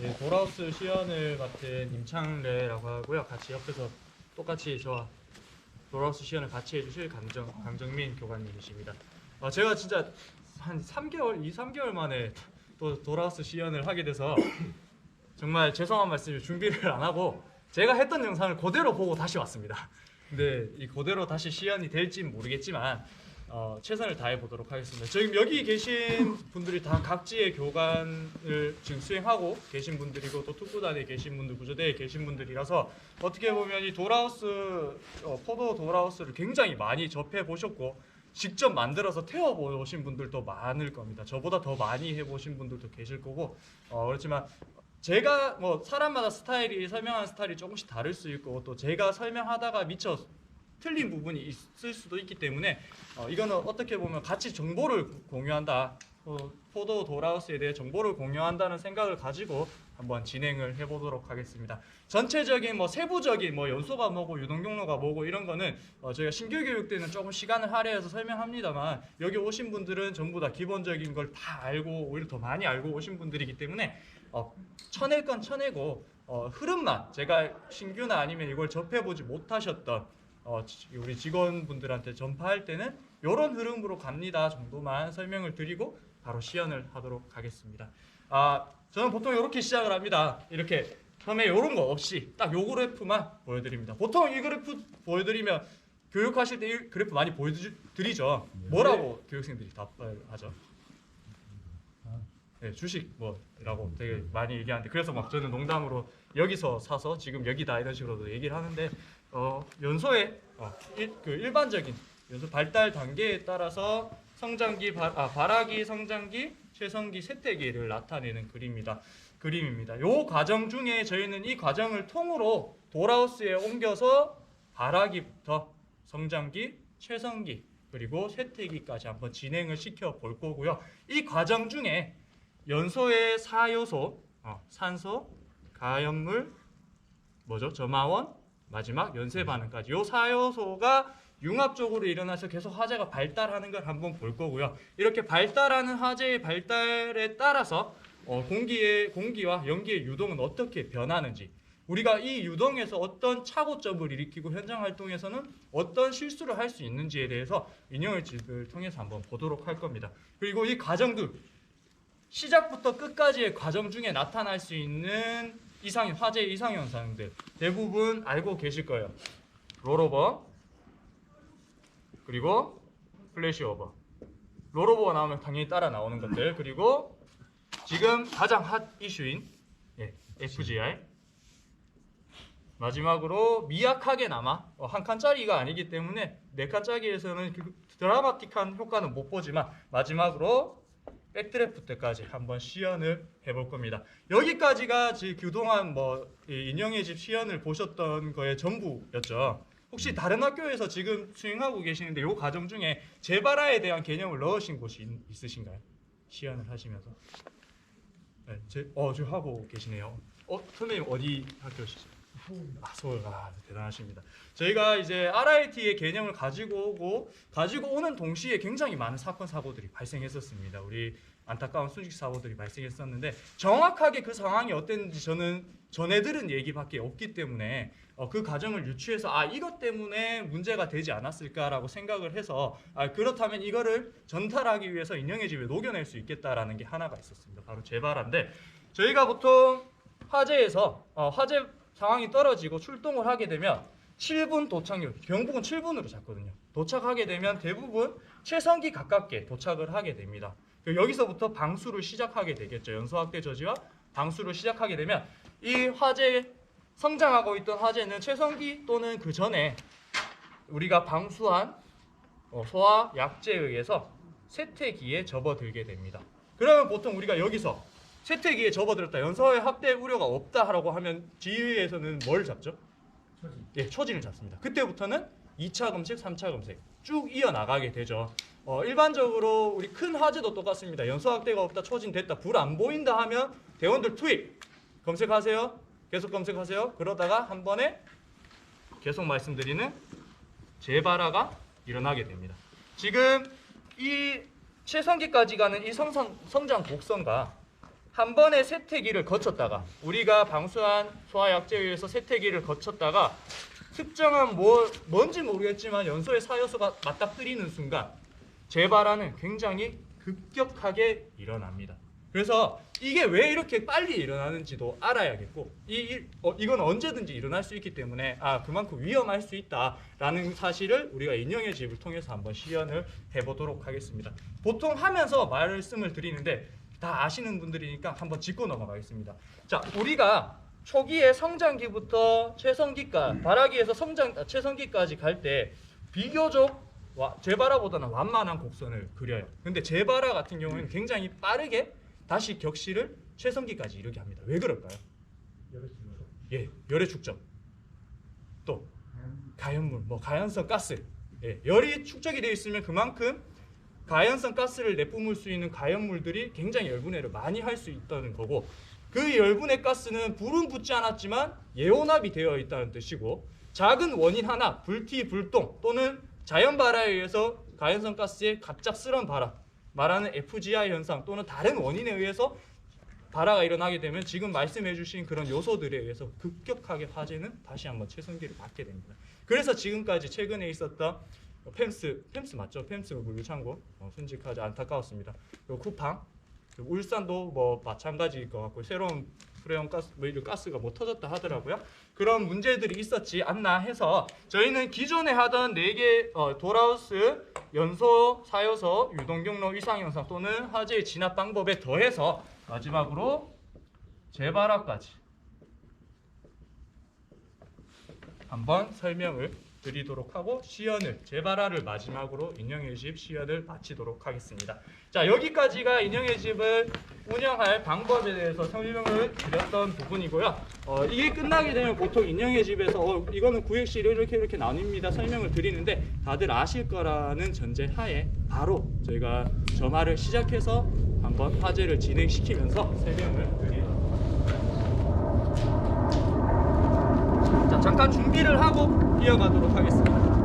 예, 도라우스 시연을 맡은 임창래라고 하고요. 같이 옆에서 똑같이 저와 도라우스 시연을 같이 해주실 강정민 교관님이십니다. 제가 진짜 한 3개월, 3개월 만에 또 도라우스 시연을 하게 돼서 정말 죄송한 말씀을 준비를 안 하고 제가 했던 영상을 그대로 보고 다시 왔습니다. 근데 이 그대로 다시 시연이 될진 모르겠지만 최선을 다해 보도록 하겠습니다. 지금 여기 계신 분들이 다 각지의 교관을 지금 수행하고 계신 분들이고 또 특구단에 계신 분들, 구조대에 계신 분들이라서 어떻게 보면 이 도라우스 포도 도라우스를 굉장히 많이 접해 보셨고 직접 만들어서 태워 보신 분들도 많을 겁니다. 저보다 더 많이 해보신 분들도 계실 거고 그렇지만 제가 뭐 사람마다 스타일이 설명하는 스타일이 조금씩 다를 수 있고 또 제가 설명하다가 미처 틀린 부분이 있을 수도 있기 때문에 이거는 어떻게 보면 같이 정보를 공유한다. 포도 도라우스에 대해 정보를 공유한다는 생각을 가지고 한번 진행을 해보도록 하겠습니다. 전체적인 뭐 세부적인 뭐 연소가 뭐고 유동경로가 뭐고 이런 거는 저희가 신규 교육 때는 조금 시간을 할애해서 설명합니다만 여기 오신 분들은 전부 다 기본적인 걸 다 알고 오히려 더 많이 알고 오신 분들이기 때문에 쳐낼 건 쳐내고 흐름만 제가 신규나 아니면 이걸 접해보지 못하셨던 우리 직원분들한테 전파할 때는 이런 흐름으로 갑니다 정도만 설명을 드리고 바로 시연을 하도록 하겠습니다. 저는 보통 이렇게 시작을 합니다. 이렇게 처음에 이런 거 없이 딱 요 그래프만 보여드립니다. 보통 이 그래프 보여드리면 교육하실 때 이 그래프 많이 보여드리죠. 뭐라고 교육생들이 답을 하죠? 네, 주식 뭐라고 되게 많이 얘기하는데 그래서 막 저는 농담으로 여기서 사서 지금 여기다 이런 식으로도 얘기를 하는데 연소의 그 일반적인 연소 발달 단계에 따라서 성장기 발화기, 성장기, 최성기, 쇠퇴기를 나타내는 그림입니다. 이 과정 중에 저희는 이 과정을 통으로 도라우스에 옮겨서 발화기부터 성장기, 최성기 그리고 쇠퇴기까지 한번 진행을 시켜 볼 거고요. 이 과정 중에 연소의 4요소 산소, 가연물, 점화원, 마지막 연쇄 반응까지 이 4요소가 융합적으로 일어나서 계속 화재가 발달하는 걸 한번 볼 거고요. 이렇게 발달하는 화재의 발달에 따라서 공기와 연기의 유동은 어떻게 변하는지 우리가 이 유동에서 어떤 착오점을 일으키고 현장 활동에서는 어떤 실수를 할 수 있는지에 대해서 인형의 집을 통해서 한번 보도록 할 겁니다. 그리고 이 과정들 시작부터 끝까지의 과정 중에 나타날 수 있는 화재 이상 현상들 대부분 알고 계실 거예요. 롤오버 그리고 플래시오버. 롤오버가 나오면 당연히 따라 나오는 것들 그리고 지금 가장 핫 이슈인 FGR 마지막으로 미약하게나마 한 칸짜리가 아니기 때문에 네 칸짜리에서는 드라마틱한 효과는 못 보지만 마지막으로 백드래프트까지 한번 시연을 해볼 겁니다. 여기까지가 그동안 인형의 집 시연을 보셨던 거의 전부였죠. 혹시 다른 학교에서 지금 수행하고 계시는데 이 과정 중에 재발화에 대한 개념을 넣으신 곳이 있으신가요? 시연을 하시면서? 네, 지금 하고 계시네요. 선생님 어디 학교시죠? 서울. 대단하십니다. 저희가 이제 RIT의 개념을 가지고 오는 동시에 굉장히 많은 사건 사고들이 발생했었습니다. 우리 안타까운 순직 사고들이 발생했었는데 정확하게 그 상황이 어땠는지 저는 전해 들은 얘기밖에 없기 때문에 그 과정을 유추해서 이것 때문에 문제가 되지 않았을까라고 생각을 해서 그렇다면 이거를 전달하기 위해서 인형의 집에 녹여낼 수 있겠다라는 게 하나가 있었습니다. 바로 재발화인데 저희가 보통 화재에서 화재 상황이 떨어지고 출동을 하게 되면 7분 도착률, 경북은 7분으로 잡거든요. 도착하게 되면 대부분 최성기 가깝게 도착을 하게 됩니다. 여기서부터 방수를 시작하게 되겠죠. 연소확대 저지와 방수를 시작하게 되면 이 화재, 성장하고 있던 화재는 최성기 또는 그 전에 우리가 방수한 소화 약제에 의해서 쇠퇴기에 접어들게 됩니다. 그러면 보통 우리가 여기서 쇠퇴기에 접어들었다, 연소의 확대 우려가 없다라고 하면 지휘에서는 뭘 잡죠? 초진을 잡습니다. 그때부터는 2차 검색, 3차 검색 쭉 이어나가게 되죠. 일반적으로 우리 큰 화재도 똑같습니다. 연소 확대가 없다, 초진 됐다, 불 안 보인다 하면 대원들 투입! 검색하세요. 계속 검색하세요. 그러다가 한 번에 계속 말씀드리는 재발화가 일어나게 됩니다. 지금 이 최성기까지 가는 이 성장 곡선과 한 번의 세태기를 거쳤다가 우리가 방수한 소화약제에 서 세태기를 거쳤다가 특정한 뭔지 모르겠지만 연소의 사요소가 맞닥뜨리는 순간 재발화는 굉장히 급격하게 일어납니다. 그래서 이게 왜 이렇게 빨리 일어나는지도 알아야겠고 이건 언제든지 일어날 수 있기 때문에 그만큼 위험할 수 있다라는 사실을 우리가 인형의 집을 통해서 한번 시연을 해보도록 하겠습니다. 보통 하면서 말씀을 드리는데 다 아시는 분들이니까 한번 짚고 넘어가겠습니다. 자, 우리가 초기에 성장기부터 최성기까지 발화기에서 최성기까지 갈 때 비교적 재발화보다는 완만한 곡선을 그려요. 근데 재발화 같은 경우에는 굉장히 빠르게 다시 격실을 최성기까지 이르게 합니다. 왜 그럴까요? 열의 축적. 또 가연물, 가연성 가스. 열이 축적이 되어 있으면 그만큼 가연성 가스를 내뿜을 수 있는 가연물들이 굉장히 열분해를 많이 할 수 있다는 거고, 그 열분해 가스는 불은 붙지 않았지만 예온합이 되어 있다는 뜻이고, 작은 원인 하나, 불티, 불똥 또는 자연 발화에 의해서 가연성 가스의 갑작스러운 발화, 말하는 FGI 현상 또는 다른 원인에 의해서 발화가 일어나게 되면 지금 말씀해 주신 그런 요소들에 의해서 급격하게 화재는 다시 한번 최성기를 받게 됩니다. 그래서 지금까지 최근에 있었던 펜스 맞죠? 펜스 물류창고 순직하지 안타까웠습니다. 그리고 쿠팡, 그리고 울산도 마찬가지일 것 같고 새로운 프레온 가스, 이런 가스가 터졌다 하더라고요. 그런 문제들이 있었지 않나 해서 저희는 기존에 하던 4개 돌하우스, 연소, 사요소, 유동경로 이상현상 또는 화재의 진압 방법에 더해서 마지막으로 재발화까지 한번 설명을 드리도록 하고 재발화를 마지막으로 인형의 집 시연을 마치도록 하겠습니다. 자, 여기까지가 인형의 집을 운영할 방법에 대해서 설명을 드렸던 부분이고요. 이게 끝나게 되면 보통 인형의 집에서 이거는 구획실 이렇게 나뉩니다 설명을 드리는데 다들 아실 거라는 전제 하에 바로 저희가 점화를 시작해서 한번 화재를 진행시키면서 설명을 드리도록 하겠습니다. 자, 잠깐 준비를 하고 이어가도록 하겠습니다.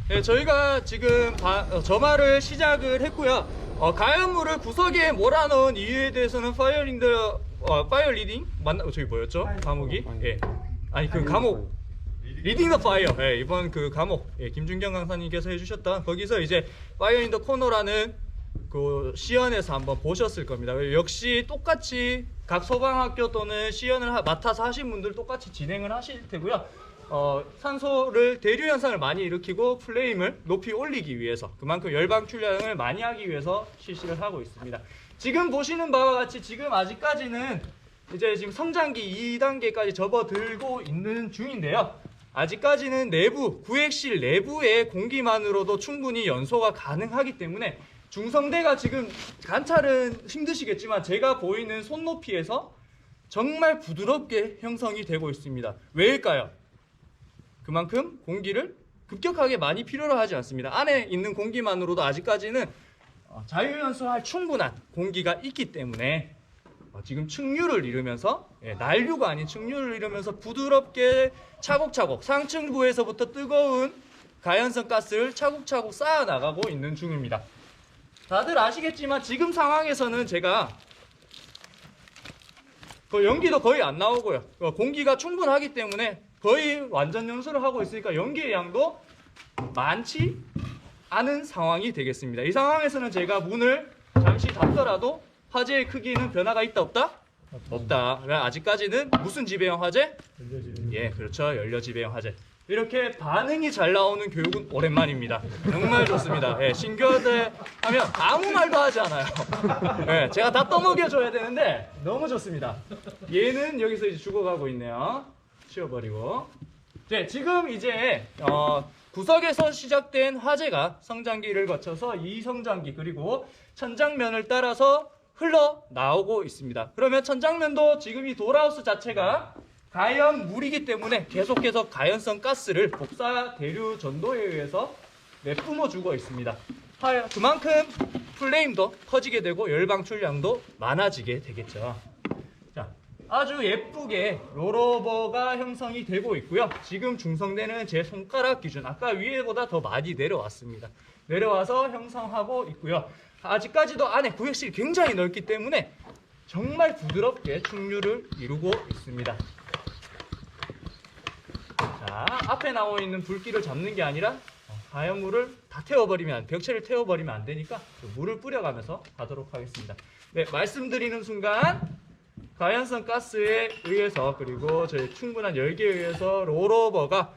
네, 저희가 지금 점화를 시작을 했고요. 가연물을 구석에 몰아넣은 이유에 대해서는 파이어 리딩 저기 뭐였죠? 과목이? 예. 아니 그 과목 리딩 더 파이어. 예, 이번 그 과목 김준경 강사님께서 해주셨던 거기서 이제 파이어 인 더 코너라는 그 시연에서 한번 보셨을 겁니다. 역시 똑같이 각 소방학교 또는 시연을 맡아서 하신 분들 똑같이 진행을 하실 테고요. 산소를 대류 현상을 많이 일으키고 플레임을 높이 올리기 위해서 그만큼 열방 출량을 많이 하기 위해서 실시를 하고 있습니다. 지금 보시는 바와 같이 지금 아직까지는 이제 지금 성장기 2단계까지 접어들고 있는 중인데요. 아직까지는 구획실 내부의 공기만으로도 충분히 연소가 가능하기 때문에 중성대가 지금 관찰은 힘드시겠지만 제가 보이는 손높이에서 정말 부드럽게 형성이 되고 있습니다. 왜일까요? 그만큼 공기를 급격하게 많이 필요로 하지 않습니다. 안에 있는 공기만으로도 아직까지는 자유연소할 충분한 공기가 있기 때문에 지금 측류를 이루면서 난류가 아닌 측류를 이루면서 부드럽게 차곡차곡 상층부에서부터 뜨거운 가연성 가스를 차곡차곡 쌓아 나가고 있는 중입니다. 다들 아시겠지만 지금 상황에서는 제가 연기도 거의 안 나오고요. 공기가 충분하기 때문에 거의 완전 연소를 하고 있으니까 연기의 양도 많지 않은 상황이 되겠습니다. 이 상황에서는 제가 문을 잠시 닫더라도 화재의 크기는 변화가 있다 없다? 없다. 아직까지는 무슨 지배형 화재? 예, 그렇죠. 연료지배형 화재. 이렇게 반응이 잘 나오는 교육은 오랜만입니다. 정말 좋습니다. 예, 신교대 하면 아무 말도 하지 않아요. 예, 제가 다 떠먹여줘야 되는데 너무 좋습니다. 얘는 여기서 이제 죽어가고 있네요. 치워버리고. 네, 지금 이제 구석에서 시작된 화재가 성장기를 거쳐서 2성장기 그리고 천장면을 따라서 흘러나오고 있습니다. 그러면 천장면도 지금 이 도어하우스 자체가 가연 물이기 때문에 계속해서 가연성 가스를 복사 대류 전도에 의해서 내뿜어주고 있습니다. 그만큼 플레임도 커지게 되고 열 방출량도 많아지게 되겠죠. 자, 아주 예쁘게 롤오버가 형성이 되고 있고요. 지금 중성대는 제 손가락 기준, 아까 위에보다 더 많이 내려왔습니다. 내려와서 형성하고 있고요. 아직까지도 안에 구획실이 굉장히 넓기 때문에 정말 부드럽게 충류를 이루고 있습니다. 자, 앞에 나와 있는 불길을 잡는 게 아니라 가연물을 다 태워버리면, 벽체를 태워버리면 안 되니까 물을 뿌려가면서 하도록 하겠습니다. 네, 말씀드리는 순간 가연성 가스에 의해서 그리고 저희 충분한 열기에 의해서 롤오버가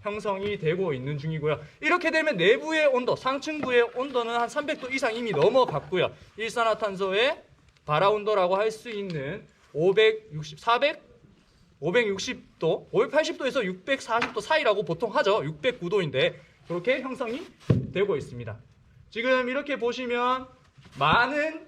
형성이 되고 있는 중이고요. 이렇게 되면 내부의 온도, 상층부의 온도는 한 300도 이상 이미 넘어갔고요. 일산화탄소의 발화 온도라고 할 수 있는 560, 560도, 580도에서 640도 사이라고 보통 하죠. 609도인데 그렇게 형성이 되고 있습니다. 지금 이렇게 보시면 많은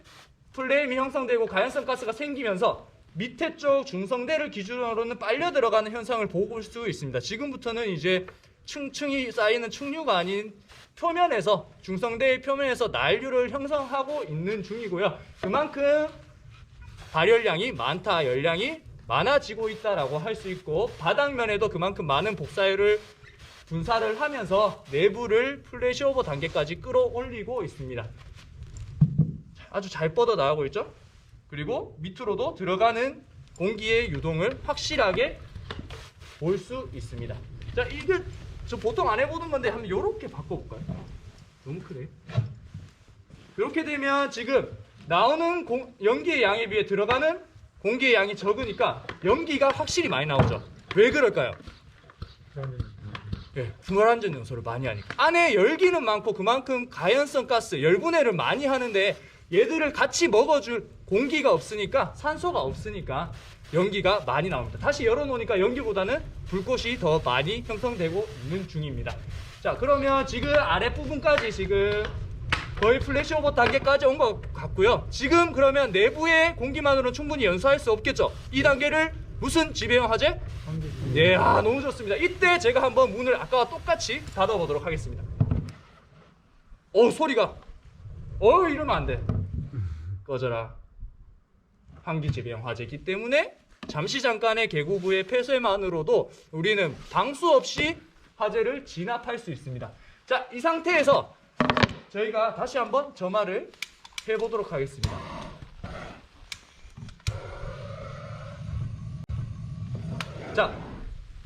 플레임이 형성되고 가연성 가스가 생기면서 밑에 쪽 중성대를 기준으로는 빨려 들어가는 현상을 볼 수 있습니다. 지금부터는 이제 층층이 쌓이는 충류가 아닌 표면에서, 중성대의 표면에서 난류를 형성하고 있는 중이고요. 그만큼 발열량이 많다, 열량이 많아지고 있다라고 할 수 있고, 바닥면에도 그만큼 많은 복사율을 분사를 하면서 내부를 플래시오버 단계까지 끌어올리고 있습니다. 아주 잘 뻗어 나가고 있죠. 그리고 밑으로도 들어가는 공기의 유동을 확실하게 볼 수 있습니다. 자, 이게 저 보통 안 해보는 건데 한번 이렇게 바꿔볼까요? 너무 크네. 이렇게 되면 지금 나오는 연기의 양에 비해 들어가는 공기의 양이 적으니까 연기가 확실히 많이 나오죠. 왜 그럴까요? 예, 불완전 연소를 많이 하니까. 안에 열기는 많고 그만큼 가연성 가스, 열분해를 많이 하는데 얘들을 같이 먹어줄 공기가 없으니까, 산소가 없으니까 연기가 많이 나옵니다. 다시 열어놓으니까 연기보다는 불꽃이 더 많이 형성되고 있는 중입니다. 자, 그러면 지금 아랫부분까지 지금 거의 플래시오버 단계까지 온 것 같고요. 지금 그러면 내부의 공기만으로는 충분히 연소할 수 없겠죠. 이 단계를 무슨 지배형 화재? 예, 너무 좋습니다. 이때 제가 한번 문을 아까와 똑같이 닫아보도록 하겠습니다. 소리가. 이러면 안 돼. 꺼져라. 환기 지배형 화재이기 때문에 잠시 잠깐의 개구부의 폐쇄만으로도 우리는 방수 없이 화재를 진압할 수 있습니다. 자, 이 상태에서 저희가 다시 한번 점화를 해보도록 하겠습니다. 자,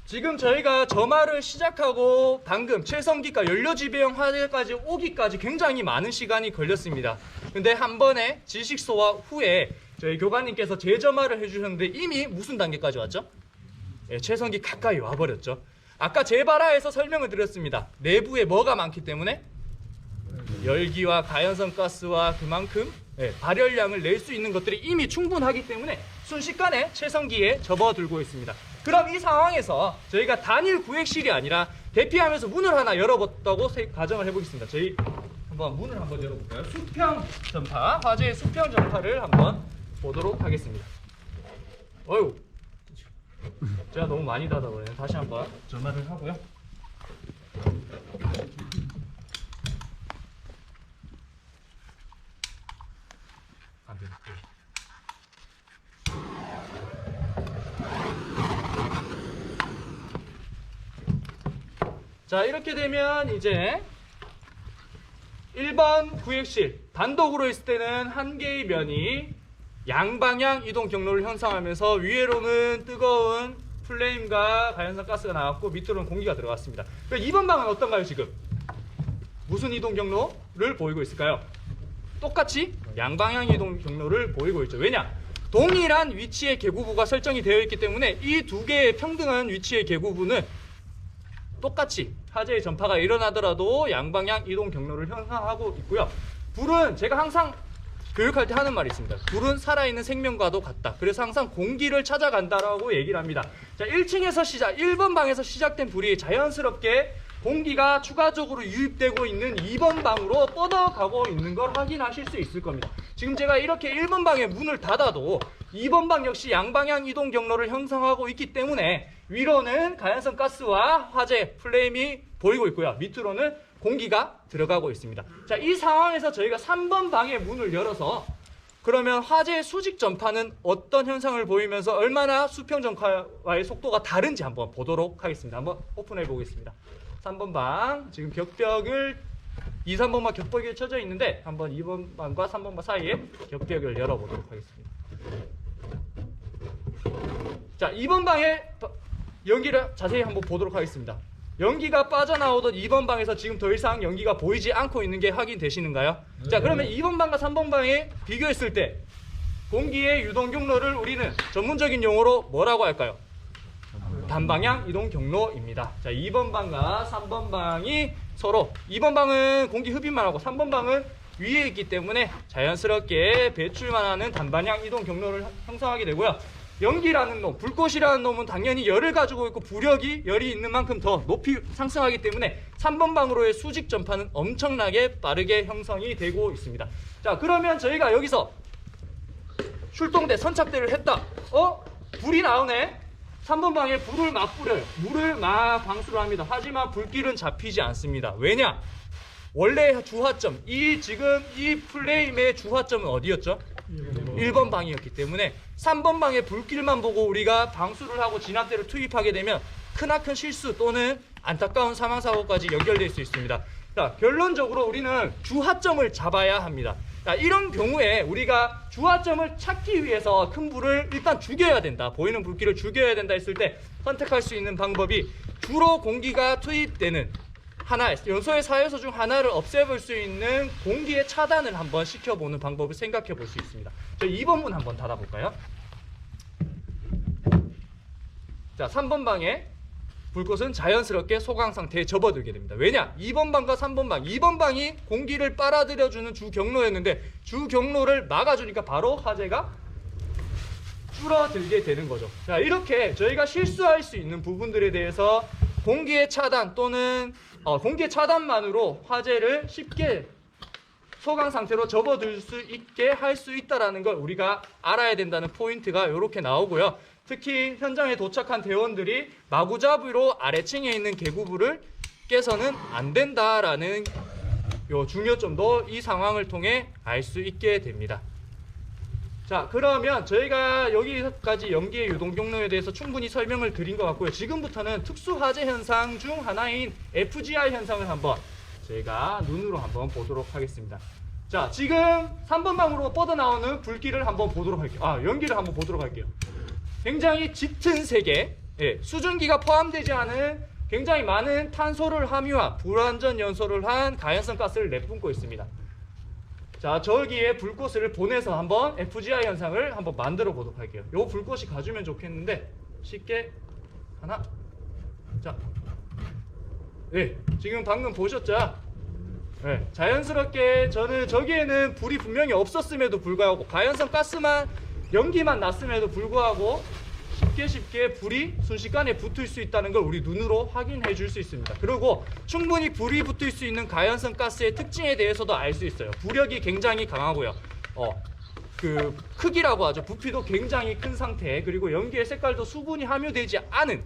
지금 저희가 점화를 시작하고 방금 최성기가 연료지배형 화재까지 오기까지 굉장히 많은 시간이 걸렸습니다. 근데 한 번에 지식소화 후에 저희 교관님께서 재점화를 해주셨는데 이미 무슨 단계까지 왔죠? 예, 최성기 가까이 와버렸죠. 아까 재발화에서 설명을 드렸습니다. 내부에 뭐가 많기 때문에 열기와 가연성 가스와 그만큼 발열량을 낼 수 있는 것들이 이미 충분하기 때문에 순식간에 최성기에 접어들고 있습니다. 그럼 이 상황에서 저희가 단일 구획실이 아니라 대피하면서 문을 하나 열어봤다고 가정을 해보겠습니다. 저희 한번 문을 한번 열어볼까요? 수평 전파, 화재의 수평 전파를 한번 보도록 하겠습니다. 어휴, 제가 너무 많이 닫아버리네. 다시 한번 전화를 하고요. 안 되네. 자, 이렇게 되면 이제 1번 구획실 단독으로 있을 때는 한 개의 면이 양방향 이동 경로를 형성하면서 위에로는 뜨거운 플레임과 가연성 가스가 나왔고 밑으로는 공기가 들어갔습니다. 그러니까 2번 방은 어떤가요? 지금 무슨 이동 경로를 보이고 있을까요? 똑같이 양방향 이동 경로를 보이고 있죠. 왜냐? 동일한 위치의 개구부가 설정이 되어 있기 때문에 이 두 개의 평등한 위치의 개구부는 똑같이 화재의 전파가 일어나더라도 양방향 이동 경로를 형성하고 있고요. 불은 제가 항상 교육할 때 하는 말이 있습니다. 불은 살아있는 생명과도 같다. 그래서 항상 공기를 찾아간다라고 얘기를 합니다. 자, 1층에서 1번 방에서 시작된 불이 자연스럽게 공기가 추가적으로 유입되고 있는 2번 방으로 뻗어가고 있는 걸 확인하실 수 있을 겁니다. 지금 제가 이렇게 1번 방의 문을 닫아도 2번 방 역시 양방향 이동 경로를 형성하고 있기 때문에 위로는 가연성 가스와 화재 플레임이 보이고 있고요. 밑으로는 공기가 들어가고 있습니다. 자, 이 상황에서 저희가 3번 방의 문을 열어서 그러면 화재 수직 전파는 어떤 현상을 보이면서 얼마나 수평 전파와의 속도가 다른지 한번 보도록 하겠습니다. 한번 오픈해 보겠습니다. 3번 방 지금 격벽을 2, 3번만 격벽이 쳐져 있는데 한번 2번 방과 3번 방 사이에 격벽을 열어보도록 하겠습니다. 자, 2번 방의 연기를 자세히 한번 보도록 하겠습니다. 연기가 빠져나오던 2번 방에서 지금 더 이상 연기가 보이지 않고 있는 게 확인되시는가요? 네. 자, 그러면 2번 방과 3번 방에 비교했을 때 공기의 유동 경로를 우리는 전문적인 용어로 뭐라고 할까요? 단방향 이동 경로입니다. 자, 2번 방과 3번 방이 서로 2번 방은 공기 흡입만 하고 3번 방은 위에 있기 때문에 자연스럽게 배출만 하는 단방향 이동 경로를 형성하게 되고요. 연기라는 놈, 불꽃이라는 놈은 당연히 열을 가지고 있고 부력이 열이 있는 만큼 더 높이 상승하기 때문에 3번 방으로의 수직 전파는 엄청나게 빠르게 형성이 되고 있습니다. 자, 그러면 저희가 여기서 출동대 선착대를 했다. 불이 나오네. 3번 방에 불을 막 뿌려요. 물을 막 방수를 합니다. 하지만 불길은 잡히지 않습니다. 왜냐? 원래 주화점, 지금 이 플레임의 주화점은 어디였죠? 1번 방이었기 때문에 3번 방의 불길만 보고 우리가 방수를 하고 진압대를 투입하게 되면 크나큰 실수 또는 안타까운 사망사고까지 연결될 수 있습니다. 자, 결론적으로 우리는 주화점을 잡아야 합니다. 자, 이런 경우에 우리가 주화점을 찾기 위해서 큰 불을 일단 죽여야 된다. 보이는 불길을 죽여야 된다 했을 때 선택할 수 있는 방법이 주로 공기가 투입되는 연소의 사요소 중 하나를 없애볼 수 있는 공기의 차단을 한번 시켜보는 방법을 생각해 볼 수 있습니다. 저희 2번 문 한번 닫아볼까요? 자, 3번 방에 불꽃은 자연스럽게 소강 상태에 접어들게 됩니다. 왜냐? 2번 방과 3번 방, 2번 방이 공기를 빨아들여주는 주 경로였는데 주 경로를 막아주니까 바로 화재가 줄어들게 되는 거죠. 자, 이렇게 저희가 실수할 수 있는 부분들에 대해서 공기의 차단 또는 공기의 차단만으로 화재를 쉽게 소강 상태로 접어들 수 있게 할 수 있다는 걸 우리가 알아야 된다는 포인트가 이렇게 나오고요. 특히 현장에 도착한 대원들이 마구잡이로 아래층에 있는 계구부를 깨서는 안 된다라는 요 중요점도 이 상황을 통해 알 수 있게 됩니다. 자, 그러면 저희가 여기까지 연기의 유동 경로에 대해서 충분히 설명을 드린 것 같고요. 지금부터는 특수 화재 현상 중 하나인 FGR 현상을 한번 저희가 눈으로 한번 보도록 하겠습니다. 자, 지금 3번 방으로 뻗어나오는 불길을 한번 보도록 할게요. 연기를 한번 보도록 할게요. 굉장히 짙은 색의 수증기가 포함되지 않은 굉장히 많은 탄소를 함유한 불완전 연소를 한 가연성 가스를 내뿜고 있습니다. 자, 저기에 불꽃을 보내서 한번 FGR 현상을 한번 만들어 보도록 할게요. 요 불꽃이 가주면 좋겠는데 쉽게 하나, 자, 지금 방금 보셨죠? 자연스럽게 저는 저기에는 불이 분명히 없었음에도 불구하고 가연성 가스만 연기만 났음에도 불구하고 쉽게 불이 순식간에 붙을 수 있다는 걸 우리 눈으로 확인해 줄 수 있습니다. 그리고 충분히 불이 붙을 수 있는 가연성 가스의 특징에 대해서도 알 수 있어요. 부력이 굉장히 강하고요. 그 크기라고 하죠. 부피도 굉장히 큰 상태, 그리고 연기의 색깔도 수분이 함유되지 않은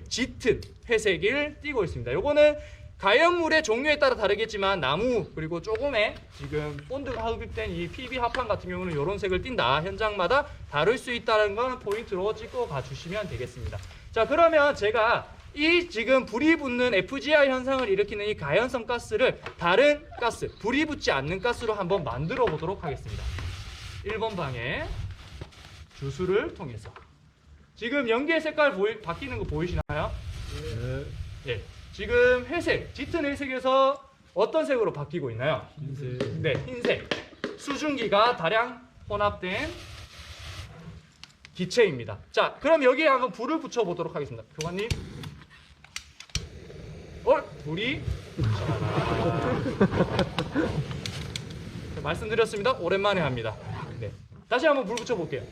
짙은 회색을 띠고 있습니다. 요거는 가연물의 종류에 따라 다르겠지만 나무 그리고 조금의 지금 본드가 흡입된 이 PB 합판 같은 경우는 이런 색을 띈다. 현장마다 다를 수 있다는 건 포인트로 찍고 가주시면 되겠습니다. 자, 그러면 제가 이 지금 불이 붙는 FGR 현상을 일으키는 이 가연성 가스를 다른 가스, 불이 붙지 않는 가스로 한번 만들어 보도록 하겠습니다. 1번 방에 주수를 통해서 지금 연기의 색깔 바뀌는 거 보이시나요? 네. 지금 회색, 짙은 회색에서 어떤 색으로 바뀌고 있나요? 흰색. 네, 흰색. 수증기가 다량 혼합된 기체입니다. 자, 그럼 여기에 한번 불을 붙여보도록 하겠습니다. 교관님. 불이. 자, 말씀드렸습니다. 오랜만에 합니다. 네. 다시 한번 불 붙여볼게요.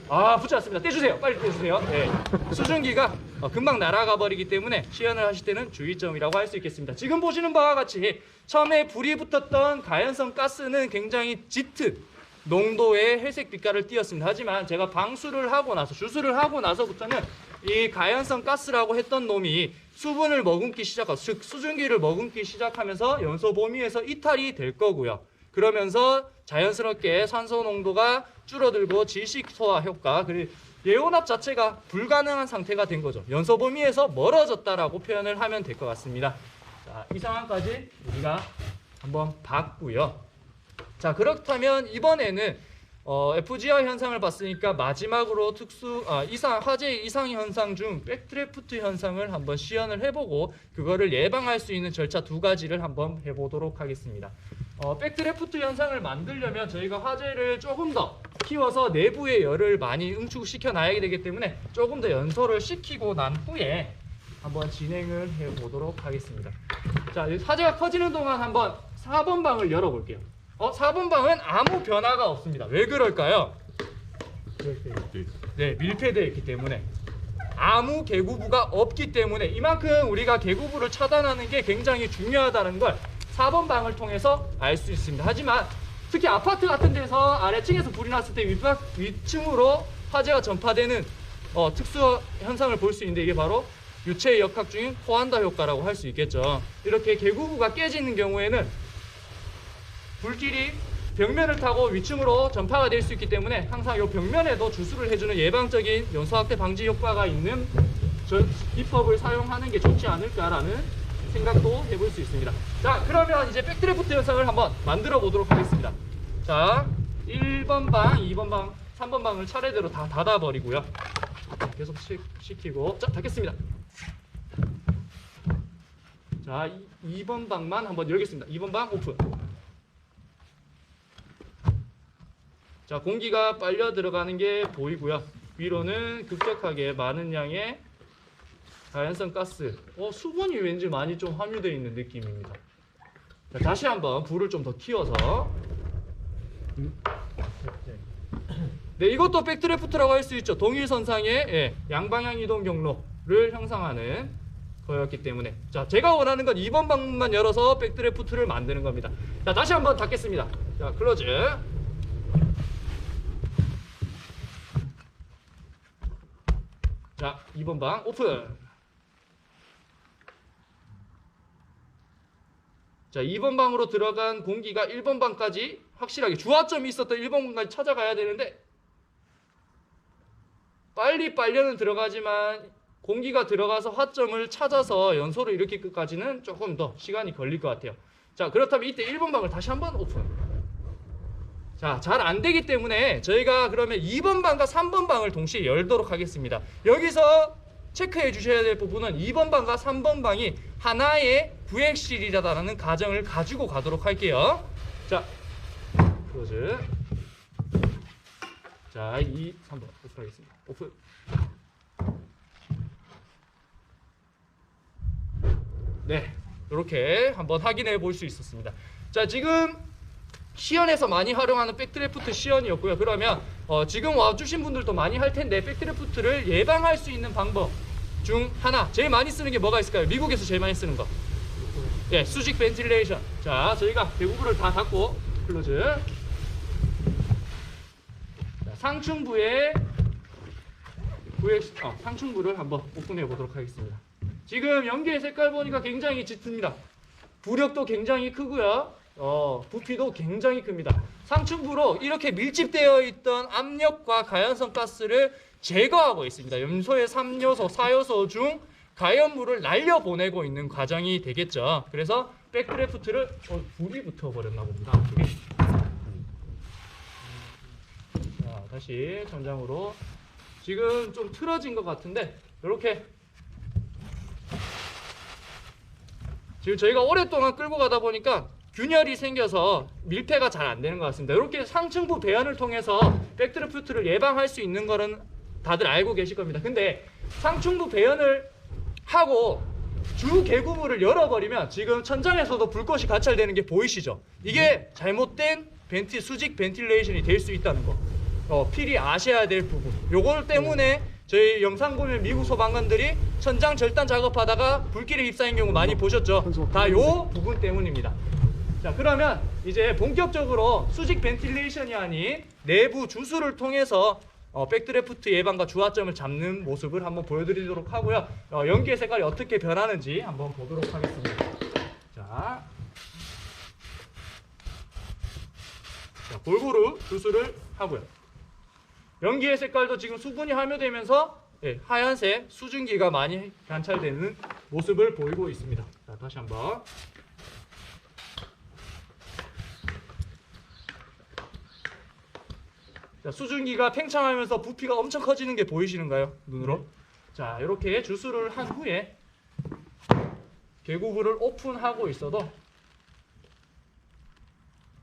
아, 붙지 않습니다. 떼주세요. 빨리 떼주세요. 네. 수증기가 금방 날아가 버리기 때문에 시연을 하실 때는 주의점이라고 할 수 있겠습니다. 지금 보시는 바와 같이 처음에 불이 붙었던 가연성 가스는 굉장히 짙은 농도의 회색 빛깔을 띄었습니다. 하지만 제가 방수를 하고 나서, 주수를 하고 나서부터는 이 가연성 가스라고 했던 놈이 수분을 머금기 시작하고, 즉 수증기를 머금기 시작하면서 연소 범위에서 이탈이 될 거고요. 그러면서 자연스럽게 산소 농도가 줄어들고 질식 소화 효과, 그리고 예온압 자체가 불가능한 상태가 된 거죠. 연소 범위에서 멀어졌다라고 표현을 하면 될 것 같습니다. 자, 이 상황까지 우리가 한번 봤고요. 자, 그렇다면 이번에는 FGR 현상을 봤으니까 마지막으로 화재 이상 현상 중 백드래프트 현상을 한번 시연을 해보고 그거를 예방할 수 있는 절차 2가지를 한번 해보도록 하겠습니다. 백드래프트 현상을 만들려면 저희가 화재를 조금 더 키워서 내부의 열을 많이 응축시켜 놔야 되기 때문에 조금 더 연소를 시키고 난 후에 한번 진행을 해보도록 하겠습니다. 자, 화재가 커지는 동안 한번 4번 방을 열어볼게요. 4번 방은 아무 변화가 없습니다. 왜 그럴까요? 네, 밀폐되어 있기 때문에. 아무 개구부가 없기 때문에 이만큼 우리가 개구부를 차단하는 게 굉장히 중요하다는 걸 4번 방을 통해서 알 수 있습니다. 하지만 특히 아파트 같은 데서 아래층에서 불이 났을 때 위층으로 화재가 전파되는 특수 현상을 볼 수 있는데 이게 바로 유체의 역학 중인 호환다 효과라고 할 수 있겠죠. 이렇게 개구부가 깨지는 경우에는 불길이 벽면을 타고 위층으로 전파가 될 수 있기 때문에 항상 이 벽면에도 주수를 해주는 예방적인 연소확대 방지 효과가 있는 기법을 사용하는 게 좋지 않을까라는 생각도 해볼 수 있습니다. 자, 그러면 이제 백드래프트 현상을 한번 만들어 보도록 하겠습니다. 자, 1번 방, 2번 방, 3번 방을 차례대로 다 닫아버리고요. 계속 시키고, 자, 닫겠습니다. 자, 2번 방만 한번 열겠습니다. 2번 방 오픈. 자, 공기가 빨려 들어가는 게 보이고요. 위로는 급격하게 많은 양의 자연성 가스, 수분이 왠지 많이 좀 함유되어 있는 느낌입니다. 자, 다시 한번 불을 좀 더 키워서, 네, 이것도 백드래프트라고 할 수 있죠. 동일선상의 양방향 이동 경로를 형성하는 거였기 때문에. 자, 제가 원하는 건 2번 방만 열어서 백드래프트를 만드는 겁니다. 자, 다시 한번 닫겠습니다. 자, 클로즈. 자, 2번 방 오픈. 자, 2번 방으로 들어간 공기가 1번 방까지 확실하게 주화점이 있었던 1번 방까지 찾아가야 되는데 빨리 빨려는 들어가지만 공기가 들어가서 화점을 찾아서 연소를 일으킬 것까지는 조금 더 시간이 걸릴 것 같아요. 자, 그렇다면 이때 1번 방을 다시 한번 오픈. 자, 잘 안 되기 때문에 저희가 그러면 2번 방과 3번 방을 동시에 열도록 하겠습니다. 여기서 체크해 주셔야 될 부분은 2번 방과 3번 방이 하나의 구획실이라는 가정을 가지고 가도록 할게요. 자, 클로즈. 자, 3번 오픈하겠습니다. 오픈. 네, 이렇게 한번 확인해 볼 수 있었습니다. 자, 지금 시연에서 많이 활용하는 백드래프트 시연이었고요. 그러면 지금 와주신 분들도 많이 할 텐데 백드래프트를 예방할 수 있는 방법 중 하나, 제일 많이 쓰는 게 뭐가 있을까요? 미국에서 제일 많이 쓰는 거. 네, 수직 벤틸레이션. 자, 저희가 대구부를 다 닫고 클로즈. 자, 상층부에 상층부를 한번 오픈해 보도록 하겠습니다. 지금 연기의 색깔 보니까 굉장히 짙습니다. 부력도 굉장히 크고요. 부피도 굉장히 큽니다. 상층부로 이렇게 밀집되어 있던 압력과 가연성 가스를 제거하고 있습니다. 염소의 3요소, 4요소 중 가연물을 날려보내고 있는 과정이 되겠죠. 그래서 백드래프트를 불이 붙어버렸나 봅니다. 안쪽에. 자, 다시 전장으로. 지금 좀 틀어진 것 같은데 이렇게 지금 저희가 오랫동안 끌고 가다 보니까 균열이 생겨서 밀폐가 잘 안 되는 것 같습니다. 이렇게 상층부 배연을 통해서 백드래프트를 예방할 수 있는 거는 다들 알고 계실 겁니다. 근데 상층부 배연을 하고 주 개구물을 열어버리면 지금 천장에서도 불꽃이 가찰되는 게 보이시죠? 이게 잘못된 수직 벤틸레이션이 될 수 있다는 거. 필히 아셔야 될 부분. 요걸 때문에 저희 영상 보면 미국 소방관들이 천장 절단 작업하다가 불길에 휩싸인 경우 많이 보셨죠? 다 요 부분 때문입니다. 자, 그러면 이제 본격적으로 수직 벤틸레이션이 아닌 내부 주수를 통해서 백드래프트 예방과 주화점을 잡는 모습을 한번 보여드리도록 하고요. 연기의 색깔이 어떻게 변하는지 한번 보도록 하겠습니다. 자, 골고루 주수를 하고요. 연기의 색깔도 지금 수분이 함유되면서 하얀색 수증기가 많이 관찰되는 모습을 보이고 있습니다. 자, 다시 한번. 자, 수증기가 팽창하면서 부피가 엄청 커지는 게 보이시는가요? 눈으로? 자, 이렇게 주수를 한 후에 개구부를 오픈하고 있어도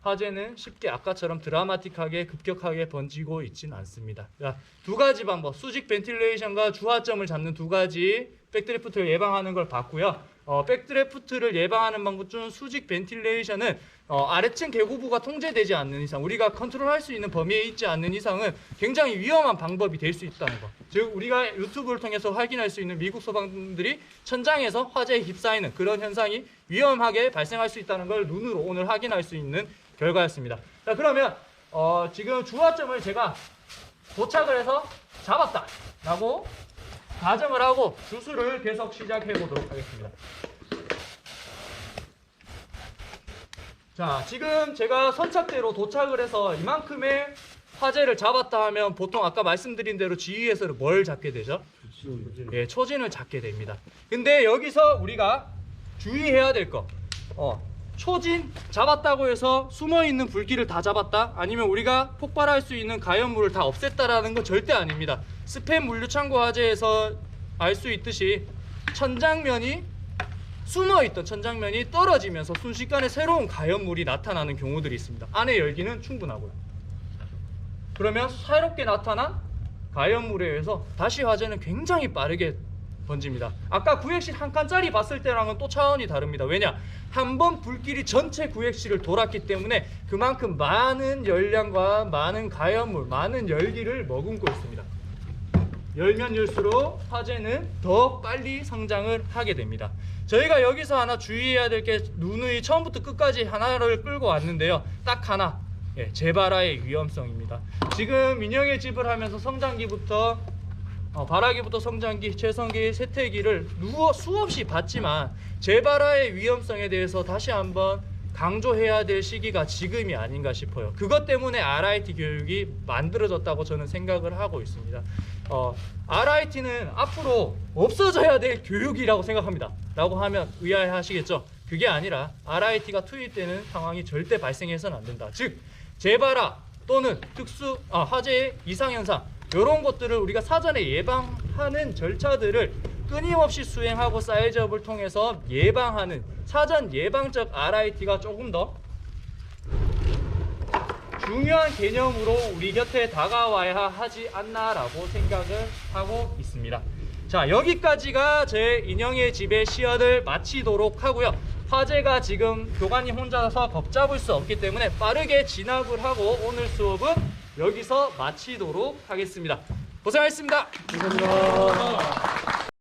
화재는 쉽게 아까처럼 드라마틱하게 급격하게 번지고 있지는 않습니다. 자, 두 가지 방법, 수직 벤틸레이션과 주화점을 잡는 두 가지 백드래프트를 예방하는 걸 봤고요. 백드래프트를 예방하는 방법 중 수직 벤틸레이션은 아래층 개구부가 통제되지 않는 이상, 우리가 컨트롤할 수 있는 범위에 있지 않는 이상은 굉장히 위험한 방법이 될 수 있다는 거. 즉 우리가 유튜브를 통해서 확인할 수 있는 미국 소방들이 천장에서 화재에 휩싸이는 그런 현상이 위험하게 발생할 수 있다는 걸 눈으로 오늘 확인할 수 있는 결과였습니다. 자, 그러면 지금 주화점을 제가 도착을 해서 잡았다 라고 가정을 하고 주수를 계속 시작해 보도록 하겠습니다. 자, 지금 제가 선착대로 도착을 해서 이만큼의 화재를 잡았다 하면 보통 아까 말씀드린 대로 지휘에서는 뭘 잡게 되죠? 예, 초진을 잡게 됩니다. 근데 여기서 우리가 주의해야 될 거, 초진 잡았다고 해서 숨어있는 불길을 다 잡았다? 아니면 우리가 폭발할 수 있는 가연물을 다 없앴다라는 건 절대 아닙니다. 스팸 물류 창고 화재에서 알 수 있듯이 숨어있던 천장면이 떨어지면서 순식간에 새로운 가연물이 나타나는 경우들이 있습니다. 안의 열기는 충분하고요. 그러면 새롭게 나타난 가연물에 의해서 다시 화재는 굉장히 빠르게 번집니다. 아까 구획실 한 칸짜리 봤을 때랑은 또 차원이 다릅니다. 왜냐? 한 번 불길이 전체 구획실을 돌았기 때문에 그만큼 많은 열량과 많은 가연물, 많은 열기를 머금고 있습니다. 열면 열수록 화재는 더 빨리 성장을 하게 됩니다. 저희가 여기서 하나 주의해야 될 게 누누이 처음부터 끝까지 하나를 끌고 왔는데요. 딱 하나, 재발화의 위험성입니다. 지금 민영의 집을 하면서 성장기부터 발화기부터 성장기, 최성기, 세태기를 수없이 봤지만 재발화의 위험성에 대해서 다시 한번 강조해야 될 시기가 지금이 아닌가 싶어요. 그것 때문에 RIT 교육이 만들어졌다고 저는 생각을 하고 있습니다. RIT는 앞으로 없어져야 될 교육이라고 생각합니다. 라고 하면 의아해하시겠죠? 그게 아니라 RIT가 투입되는 상황이 절대 발생해서는 안 된다. 즉 재발화 또는 화재의 이상현상, 이런 것들을 우리가 사전에 예방하는 절차들을 끊임없이 수행하고 사이즈업을 통해서 예방하는 사전 예방적 RIT가 조금 더 중요한 개념으로 우리 곁에 다가와야 하지 않나라고 생각을 하고 있습니다. 자, 여기까지가 제 인형의 집의 시연을 마치도록 하고요. 화재가 지금 교관님 혼자서 걷잡을 수 없기 때문에 빠르게 진압을 하고 오늘 수업은 여기서 마치도록 하겠습니다. 고생하셨습니다. 감사합니다.